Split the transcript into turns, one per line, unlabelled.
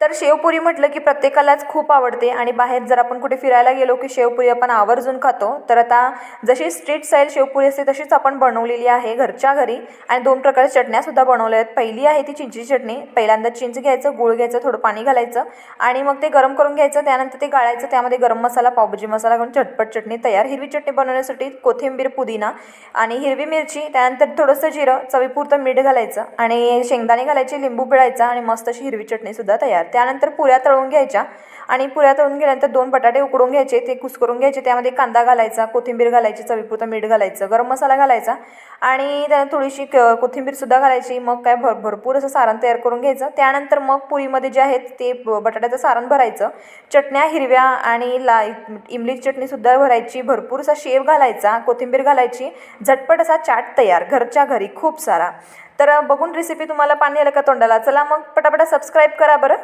तर शेवपुरी म्हटलं की प्रत्येकालाच खूप आवडते आणि बाहेर जर आपण कुठे फिरायला गेलो की शेवपुरी आपण आवर्जून खातो. तर आता जशी स्ट्रीट स्टाईल शेवपुरी असते तशीच आपण बनवलेली आहे घरच्या घरी आणि 2 प्रकारच्या चटण्यासुद्धा बनवल्या आहेत. पहिली आहे ती चिंचेची चटणी. पहिल्यांदा चिंच घ्यायचं, गूळ घ्यायचं, थोडं पाणी घालायचं आणि मग ते गरम करून घ्यायचं. त्यानंतर ते गाळायचं. त्यामध्ये गरम मसाला, पावभाजी मसाला घालून झटपट चटणी तयार. हिरवी चटणी बनवण्यासाठी कोथिंबीर, पुदिना आणि हिरवी मिरची, त्यानंतर थोडंसं जिरं, चवीपुरतं मीठ घालायचं आणि शेंगदाणे घालायचे, लिंबू पिळायचा आणि मस्त अशी हिरवी चटणीसुद्धा तयार. त्यानंतर पुऱ्या तळून घ्यायच्या आणि पुऱ्या तळून गेल्यानंतर 2 बटाटे उकडून घ्यायचे, ते कुस्करून घ्यायचे. त्यामध्ये कांदा घालायचा, कोथिंबीर घालायची, चवीपुरतं मीठ घालायचं, गरम मसाला घालायचा आणि त्यानंतर थोडीशी कोथिंबीरसुद्धा घालायची. मग काय भरपूर असं सारण तयार करून घ्यायचं. त्यानंतर मग पुरीमध्ये जे आहेत ते बटाट्याचं सारण भरायचं. चटण्या हिरव्या आणि इमलीची चटणीसुद्धा भरायची. भरपूरसा शेव घालायचा, कोथिंबीर घालायची. झटपट असा चाट तयार घरच्या घरी खूप सारा. तर बघून रेसिपी तुम्हाला पाणी आलं का तोंडाला? चला मग पटापटा सबस्क्राईब करा बरं.